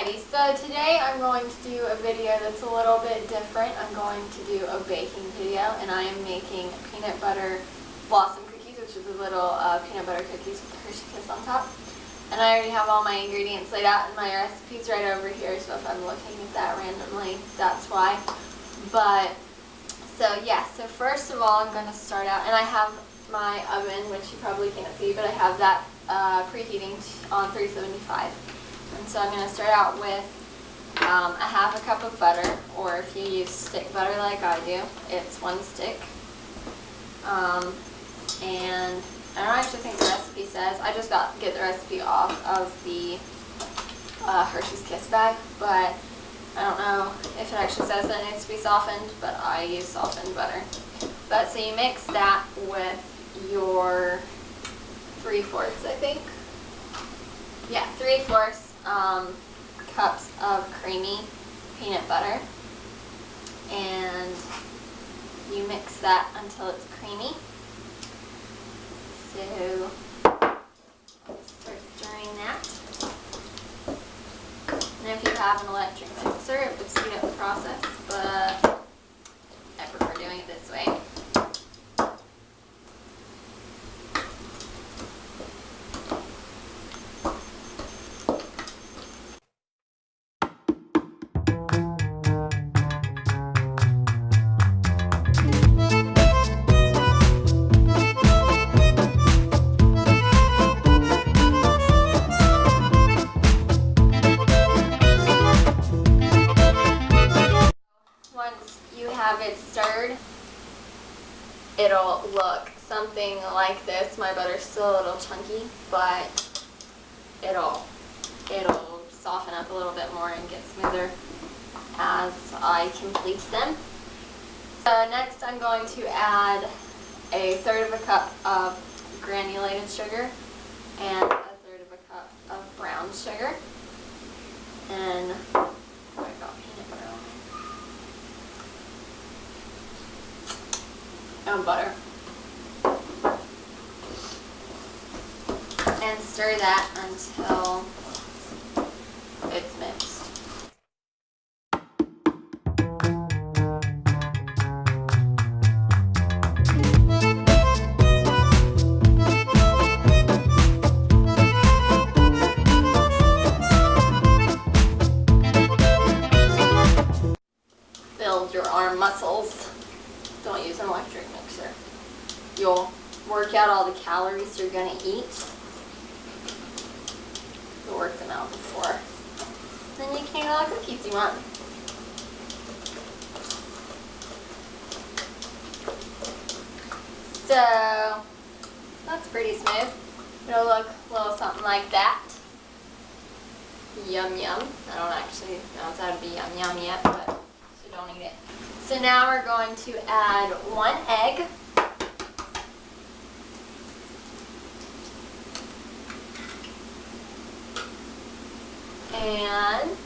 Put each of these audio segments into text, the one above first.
Alrighty, so today I'm going to do a video that's a little bit different. I'm going to do a baking video, and I am making peanut butter blossom cookies, which is a little peanut butter cookies with Hershey Kiss on top. And I already have all my ingredients laid out in my recipes right over here, so if I'm looking at that randomly, that's why. But, so yeah, so first of all I'm going to start out, and I have my oven, which you probably can't see, but I have that preheating on 375. And so I'm going to start out with a half a cup of butter, or if you use stick butter like I do, it's 1 stick. And I don't actually think the recipe says, I just get the recipe off of the Hershey's Kiss bag, but I don't know if it actually says that it needs to be softened, but I use softened butter. But so you mix that with your 3/4, I think. Yeah, 3/4 cups of creamy peanut butter, and you mix that until it's creamy. So start stirring that, and if you have an electric mixer it would speed up the process, but I prefer doing it this way. Once you have it stirred, it'll look something like this. My butter's still a little chunky, but it'll soften up a little bit more and get smoother as I complete them. So next I'm going to add 1/3 cup of granulated sugar and 1/3 cup of brown sugar, and I got peanut butter on it. And butter. And stir that until it's mixed. Build your arm muscles. Don't use an electric mixer. You'll work out all the calories you're going to eat. You'll work them out before. Then you can eat all the cookies you want. So, that's pretty smooth. It'll look a little something like that. Yum yum. I don't actually know if that would be yum yum yet, but so don't eat it. So now we're going to add 1 egg. And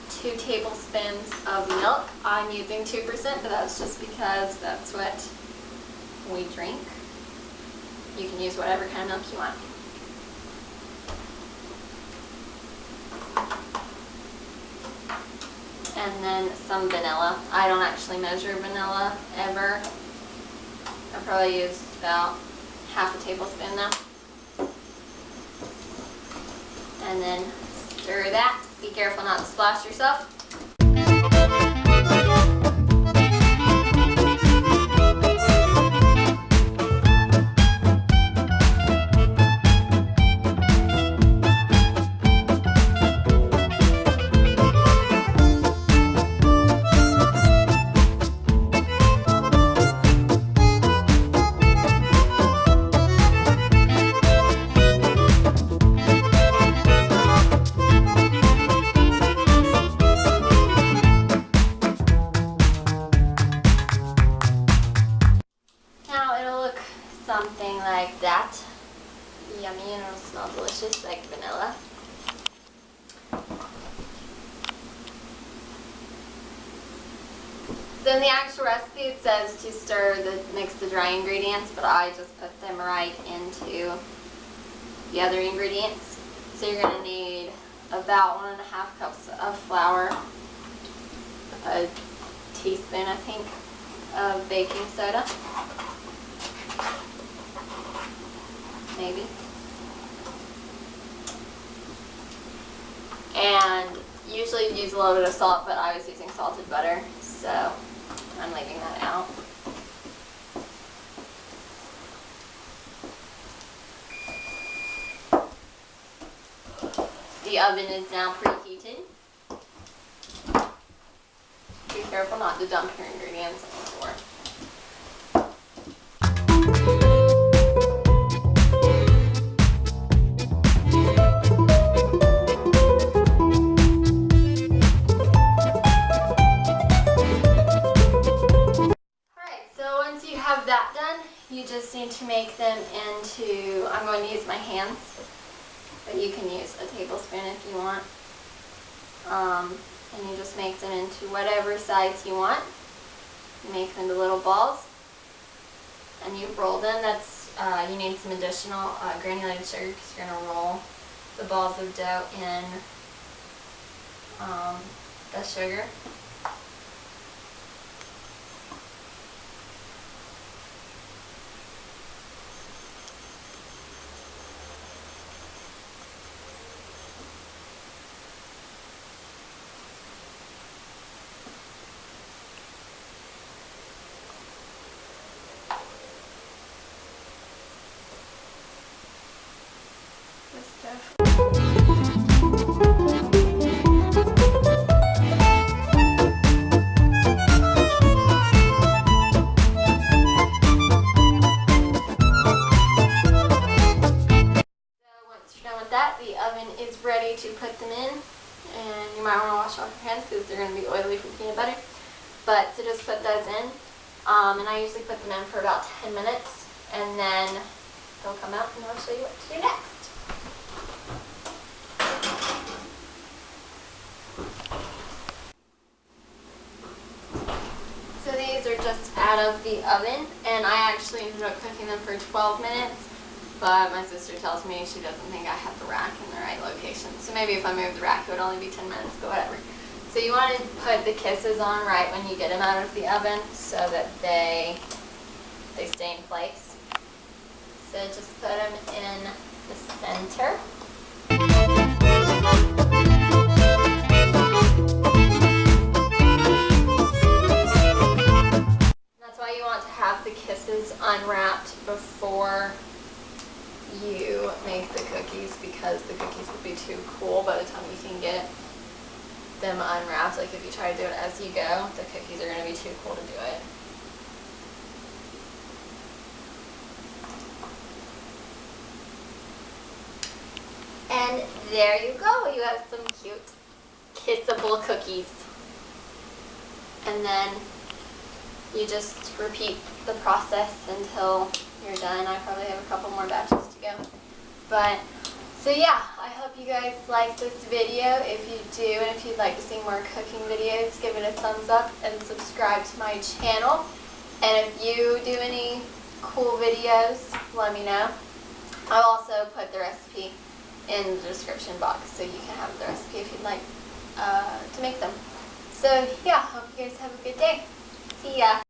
2 tablespoons of milk. I'm using 2%, but that's just because that's what we drink. You can use whatever kind of milk you want. And then some vanilla. I don't actually measure vanilla ever. I probably use about 1/2 tablespoon though. And then stir that. Be careful not to splash yourself. Something like that. Yummy, and it'll smell delicious like vanilla. So in the actual recipe it says to mix the dry ingredients, but I just put them right into the other ingredients. So you're going to need about 1.5 cups of flour, a teaspoon, I think, of baking soda, maybe. And usually you use a little bit of salt, but I was using salted butter, so I'm leaving that out. The oven is now preheated. Be careful not to dump your ingredients on the floor. Have that done, you just need to make them into, I'm going to use my hands, but you can use a tablespoon if you want. And you just make them into whatever size you want. You make them into little balls, and you roll them. That's you need some additional granulated sugar because you're going to roll the balls of dough in the sugar. The oven is ready to put them in, and you might want to wash off your hands because they're going to be oily from peanut butter. But so just put those in, and I usually put them in for about 10 minutes, and then they'll come out and I'll show you what to do next. So these are just out of the oven, and I actually ended up cooking them for 12 minutes. But my sister tells me she doesn't think I have the rack in the right location. So maybe if I move the rack, it would only be 10 minutes, but whatever. So you want to put the kisses on right when you get them out of the oven so that they stay in place. So just put them in the center. That's why you want to have the kisses unwrapped before you make the cookies, because the cookies will be too cool by the time you can get them unwrapped. Like if you try to do it as you go, the cookies are going to be too cool to do it. And there you go, you have some cute kissable cookies. And then you just repeat the process until you're done. I probably have a couple more batches to go. But, so yeah, I hope you guys like this video. If you do, and if you'd like to see more cooking videos, give it a thumbs up and subscribe to my channel. And if you do any cool videos, let me know. I'll also put the recipe in the description box so you can have the recipe if you'd like to make them. So yeah, hope you guys have a good day. See ya.